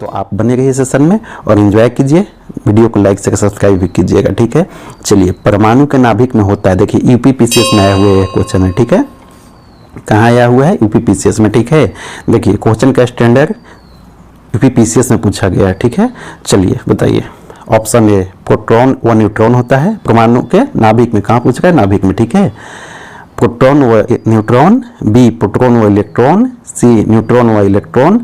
आप बने रहिए सेशन में और एंजॉय कीजिए। वीडियो को लाइक से सब्सक्राइब भी कीजिएगा, ठीक है। चलिए, परमाणु के नाभिक में होता है, देखिए यूपीपीसीएस में आया हुआ क्वेश्चन है, ठीक है। कहाँ आया हुआ है? यूपीपीसीएस में, ठीक है। देखिए क्वेश्चन का स्टैंडर्ड यूपीपीसीएस में पूछा गया है, ठीक है। चलिए बताइए। ऑप्शन ए प्रोटॉन व न्यूट्रॉन होता है परमाणु के नाभिक में। कहाँ पूछ रहा है? नाभिक में, ठीक है। प्रोटॉन व न्यूट्रॉन, बी प्रोटॉन व इलेक्ट्रॉन, सी न्यूट्रॉन व इलेक्ट्रॉन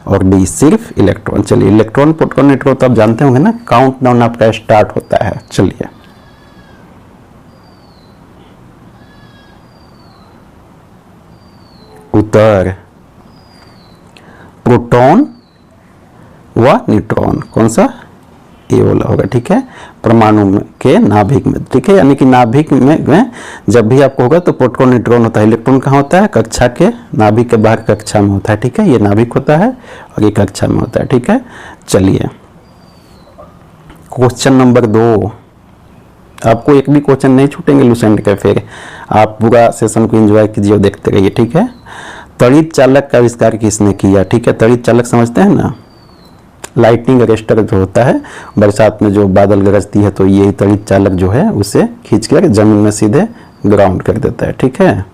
और डी सिर्फ इलेक्ट्रॉन। चलिए, इलेक्ट्रॉन प्रोटॉन न्यूट्रॉन तो आप जानते होंगे ना। काउंटडाउन आपका स्टार्ट होता है। चलिए, उत्तर प्रोटॉन व न्यूट्रॉन। कौन सा? ये वाला होगा, ठीक है। परमाणु के नाभिक में, ठीक है। यानी कि नाभिक में जब भी आपको होगा तो प्रोटॉन न्यूट्रॉन होता है। इलेक्ट्रॉन कहाँ होता है? कक्षा के नाभिक के बाहर कक्षा में होता है, ठीक है। ये नाभिक होता है और ये कक्षा में होता है, ठीक है। चलिए, क्वेश्चन नंबर 2। आपको एक भी क्वेश्चन नहीं छूटेंगे लुसेंट के, फिर आप पूरा सेशन को एंजॉय कीजिए और देखते रहिए, ठीक है। तड़ित चालक का आविष्कार किसने किया? ठीक है, तड़ित चालक समझते हैं ना, लाइटनिंग अरेस्टर जो होता है, बरसात में जो बादल गरजती है तो ये तड़ित चालक जो है उसे खींचकर जमीन में सीधे ग्राउंड कर देता है, ठीक है।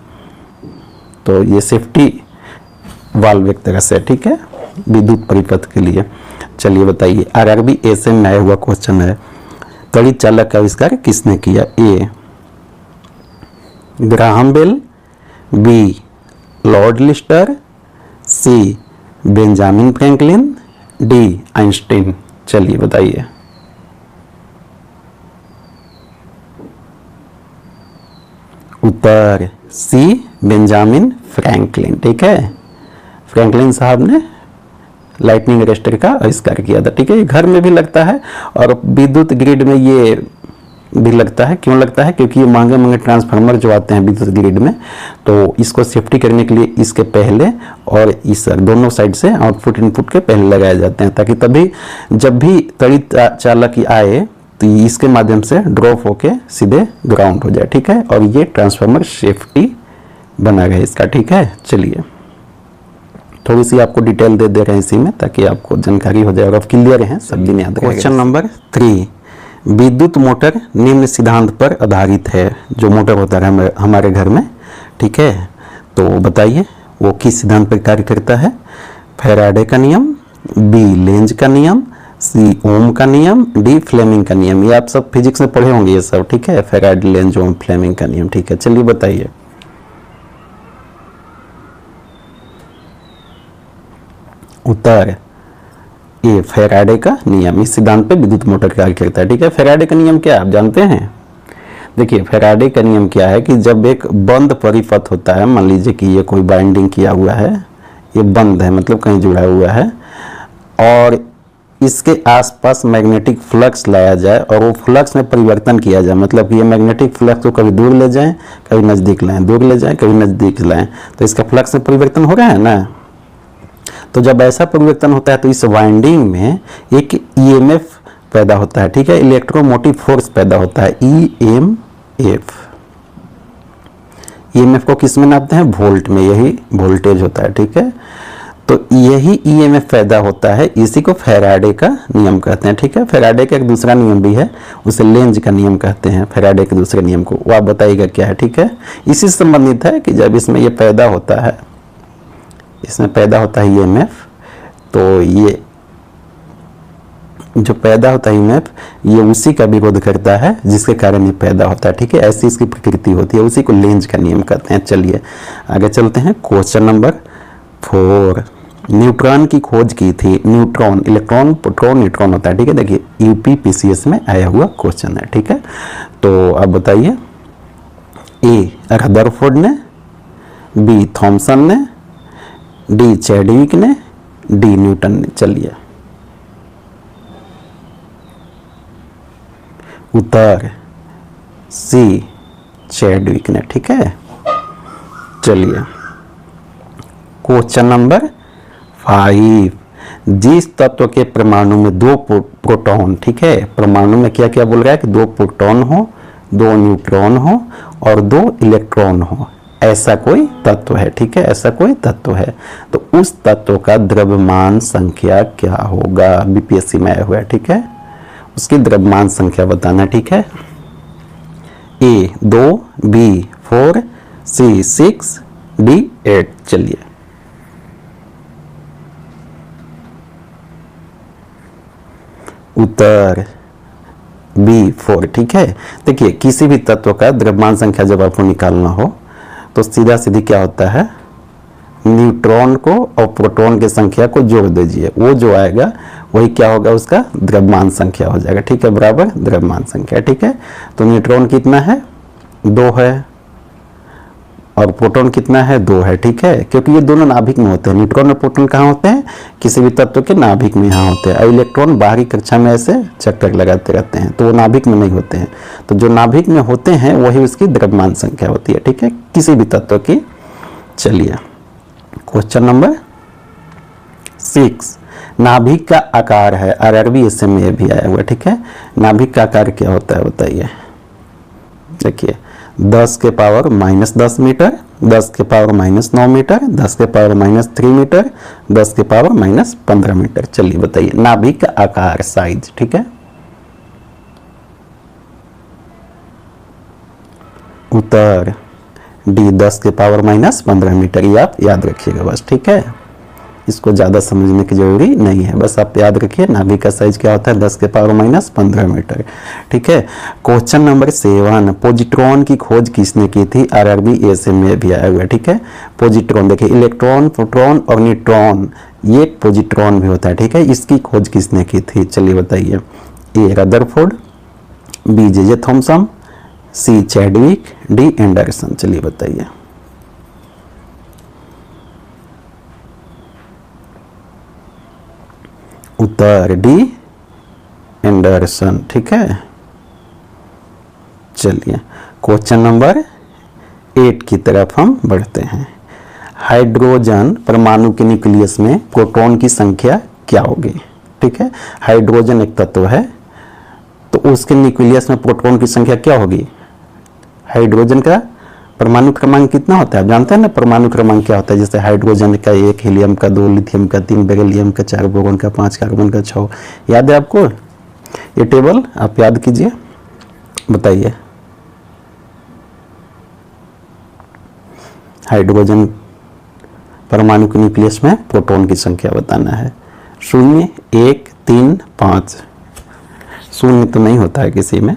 तो ये सेफ्टी वाल्व एक तरह से, ठीक है, विद्युत परिपथ के लिए। चलिए बताइए, आरआरबी एसएम में आया हुआ क्वेश्चन है, तड़ित चालक का आविष्कार किसने किया? A Graham Bell, B Lord Lister, C Benjamin Franklin, D Einstein. चलिए बताइए। उत्तर सी बेंजामिन फ्रैंकलिन, ठीक है। फ्रैंकलिन साहब ने लाइटनिंग अरेस्टर का आविष्कार किया था, ठीक है। ये घर में भी लगता है और विद्युत ग्रिड में ये भी लगता है। क्यों लगता है? क्योंकि ये महंगे महंगे ट्रांसफार्मर जो आते हैं विद्युत ग्रिड में, तो इसको सेफ्टी करने के लिए इसके पहले और इस दोनों साइड से आउटपुट इनपुट के पहले लगाए जाते हैं, ताकि तभी जब भी तड़ित चालक आए तो इसके माध्यम से ड्रॉप होके सीधे ग्राउंड हो जाए, ठीक है। और ये ट्रांसफार्मर सेफ्टी बना गया इसका, ठीक है। चलिए, थोड़ी सी आपको डिटेल दे रहे हैं इसी में, ताकि आपको जानकारी हो जाए और आप क्लियर हैं, सब दिन याद रखें। क्वेश्चन नंबर 3, विद्युत मोटर निम्न सिद्धांत पर आधारित है। जो मोटर होता है हमारे घर में, ठीक है, तो बताइए वो किस सिद्धांत पर कार्य करता है? फैराडे का नियम, बी लेंज का नियम, सी ओम का नियम, डी फ्लेमिंग का नियम। ये आप सब फिजिक्स में पढ़े होंगे ये सब, ठीक है। फैराडे, लेंज, ओम, फ्लेमिंग का नियम, ठीक है। चलिए बताइए। उत्तर ये फैराडे का नियम, इस सिद्धांत पे विद्युत मोटर कार्य करता है, ठीक है। फैराडे का नियम क्या आप जानते हैं? देखिए, फैराडे का नियम क्या है कि जब एक बंद परिपथ होता है, मान लीजिए कि ये कोई बाइंडिंग किया हुआ है, ये बंद है, मतलब कहीं जुड़ा हुआ है, और इसके आसपास मैग्नेटिक फ्लक्स लाया जाए और वो फ्लक्स में परिवर्तन किया जाए, मतलब कि ये मैग्नेटिक फ्लक्स को कभी दूर ले जाएं, कभी नज़दीक लाएं, दूर ले जाएं, कभी नज़दीक लाएं, तो इसका फ्लक्स में परिवर्तन हो रहा है ना। तो जब ऐसा परिवर्तन होता है तो इस वाइंडिंग में एक ईएमएफ पैदा होता है, ठीक है। इलेक्ट्रोमोटिव फोर्स पैदा होता है, ईएमएफ। ईएमएफ को किस में नापते हैं? वोल्ट में, यही वोल्टेज होता है, ठीक है। तो यही ईएमएफ पैदा होता है, इसी को फैराडे का नियम कहते हैं, ठीक है। फैराडे का एक दूसरा नियम भी है, उसे लेंज का नियम कहते हैं। फैराडे के दूसरे नियम को वो आप बताइएगा क्या है, ठीक है। इसी से संबंधित है कि जब इसमें ये पैदा होता है, इसमें पैदा होता है ईएमएफ, तो ये जो पैदा होता है ईएमएफ, ये उसी का विरोध करता है जिसके कारण ये पैदा होता है, ठीक है। ऐसी इसकी प्रकृति होती है, उसी को लेंज का नियम कहते हैं। चलिए आगे चलते हैं। क्वेश्चन नंबर 4, न्यूट्रॉन की खोज की थी। न्यूट्रॉन, इलेक्ट्रॉन, प्रोटॉन, न्यूट्रॉन होता है, ठीक है। देखिए यूपीपीसीएस में आया हुआ क्वेश्चन है, ठीक है। तो अब बताइए, ए रदरफोर्ड ने, बी थॉमसन ने, डी चैडविक ने, डी न्यूटन ने। चलिए, उत्तर सी चैडविक ने, ठीक है। चलिए, क्वेश्चन नंबर 5, जिस तत्व के परमाणु में 2 प्रोटॉन, ठीक है, परमाणु में क्या क्या बोल रहा है कि 2 प्रोटॉन हो, 2 न्यूट्रॉन हो और 2 इलेक्ट्रॉन हो, ऐसा कोई तत्व है, ठीक है, ऐसा कोई तत्व है, तो उस तत्व का द्रव्यमान संख्या क्या होगा, बीपीएससी में आया हुआ है, ठीक है, उसकी द्रव्यमान संख्या बताना, ठीक है। ए 2, बी 4, सी 6, डी 8। चलिए उत्तर बी 4, ठीक है। देखिए किसी भी तत्व का द्रव्यमान संख्या जब आपको निकालना हो तो सीधा सीधी क्या होता है, न्यूट्रॉन को और प्रोटॉन की संख्या को जोड़ दीजिए, वो जो आएगा वही क्या होगा, उसका द्रव्यमान संख्या हो जाएगा, ठीक है, बराबर द्रव्यमान संख्या, ठीक है। तो न्यूट्रॉन कितना है, 2 है, और प्रोटॉन कितना है, 2 है, ठीक है, क्योंकि ये दोनों नाभिक में होते हैं। न्यूट्रॉन और प्रोटॉन कहाँ होते हैं, किसी भी तत्व के नाभिक में यहाँ होते हैं, और इलेक्ट्रॉन बाहरी कक्षा में ऐसे चक्कर लगाते रहते हैं, तो वो नाभिक में नहीं होते हैं। तो जो नाभिक में होते हैं वही उसकी द्रव्यमान संख्या होती है, ठीक है, किसी भी तत्व की। चलिए क्वेश्चन नंबर 6, नाभिक का आकार है, आरआरबी ऐसे में भी आया हुआ, ठीक है। नाभिक का आकार क्या होता है बताइए। देखिए 10 के पावर -10 मीटर, 10 के पावर -9 मीटर, 10 के पावर -3 मीटर, 10 के पावर -15 मीटर। चलिए बताइए नाभिक का आकार, साइज, ठीक है। उत्तर डी 10 के पावर -15 मीटर, ये आप याद रखिएगा बस, ठीक है, इसको ज़्यादा समझने की जरूरी नहीं है, बस आप याद रखिए नाभिक का साइज क्या होता है, 10 के पावर -15 मीटर, ठीक है। क्वेश्चन नंबर 7, पॉजिट्रॉन की खोज किसने की थी, आरआरबी एएसएम में भी आया हुआ है, ठीक है। पॉजिट्रॉन देखिए इलेक्ट्रॉन, प्रोटॉन और न्यूट्रॉन, ये पॉजिट्रॉन भी होता है, ठीक है, इसकी खोज किसने की थी, चलिए बताइए। ए रदरफोर्ड, बी जे थॉमसन, सी चैडविक, डी एंडरसन। चलिए बताइए। उत्तर डी एंडरसन, ठीक है। चलिए क्वेश्चन नंबर 8 की तरफ हम बढ़ते हैं। हाइड्रोजन परमाणु के न्यूक्लियस में प्रोटॉन की संख्या क्या होगी, ठीक है। हाइड्रोजन एक तत्व है, तो उसके न्यूक्लियस में प्रोटॉन की संख्या क्या होगी। हाइड्रोजन का परमाणु क्रमांक कितना होता है, आप जानते हैं ना परमाणु क्रमांक क्या होता है, जैसे हाइड्रोजन का 1, हीलियम का 2, लिथियम का 3, बेरिलियम का 4, बोरॉन का 5, कार्बन का 6। याद है आपको ये टेबल, आप याद कीजिए, बताइए। हाइड्रोजन परमाणु के न्यूक्लियस में प्रोटॉन की संख्या बताना है। 0, 1, 3, 5। 0 तो नहीं होता है किसी में।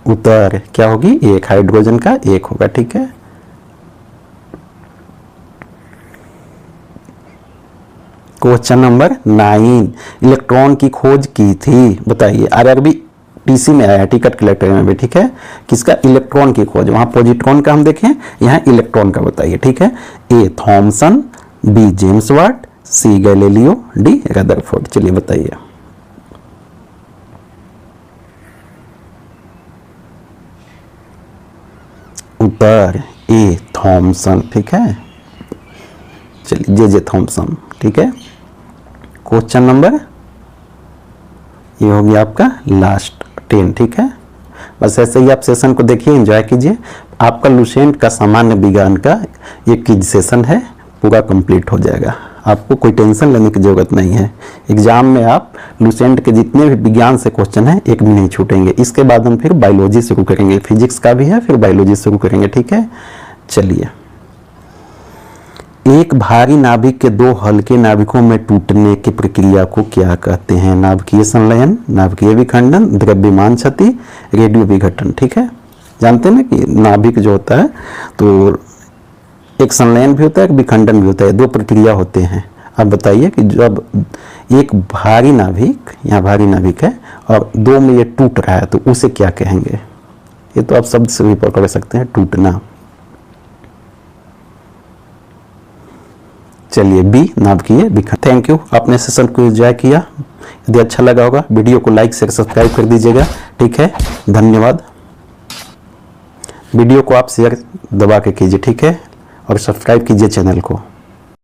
उत्तर क्या होगी, 1, हाइड्रोजन का 1 होगा, ठीक है। क्वेश्चन नंबर 9, इलेक्ट्रॉन की खोज की थी, बताइए। आरआरबी टीसी में आया, टिकट कलेक्टर में भी, ठीक है, किसका, इलेक्ट्रॉन की खोज। वहां पॉजिट्रॉन का हम देखें, यहाँ इलेक्ट्रॉन का बताइए, ठीक है। ए थॉमसन, बी जेम्स वाट, सी गैलीलियो, डी रदरफोर्ड। चलिए बताइए। उत्तर ए थॉमसन, ठीक है। चलिए जे थॉमसन, ठीक है। क्वेश्चन नंबर ये हो गया आपका लास्ट 10, ठीक है। बस ऐसे ही आप सेशन को देखिए, एंजॉय कीजिए। आपका लुसेंट का सामान्य विज्ञान का ये क्विज सेशन है, पूरा कंप्लीट हो जाएगा, आपको कोई टेंशन लेने की जरूरत नहीं है। एग्जाम में आप लुसेंट के जितने भी विज्ञान से क्वेश्चन हैं एक भी नहीं छूटेंगे। इसके बाद हम फिर बायोलॉजी शुरू करेंगे, फिजिक्स का भी है, फिर बायोलॉजी शुरू करेंगे, ठीक है। चलिए, एक भारी नाभिक के 2 हल्के नाभिकों में टूटने की प्रक्रिया को क्या कहते हैं, नाभिकीय संलयन, नाभिकीय विखंडन, द्रव्यमान क्षति, रेडियो विघटन, ठीक है। जानते हैं ना कि नाभिक जो होता है तो एक संलयन भी होता है, एक विखंडन भी होता है, 2 प्रक्रिया होते हैं। अब बताइए कि जब एक भारी नाभिक, यहाँ भारी नाभिक है और 2 में ये टूट रहा है तो उसे क्या कहेंगे। ये तो आप शब्द से भी पकड़ सकते हैं, टूटना। चलिए बी नाभिकीय विखंडन। थैंक यू, आपने सेशन को एंजॉय किया। यदि अच्छा लगा होगा वीडियो को लाइक शेयर सब्सक्राइब कर दीजिएगा, ठीक है। धन्यवाद। वीडियो को आप शेयर दबा के कीजिए, ठीक है, और सब्सक्राइब कीजिए चैनल को।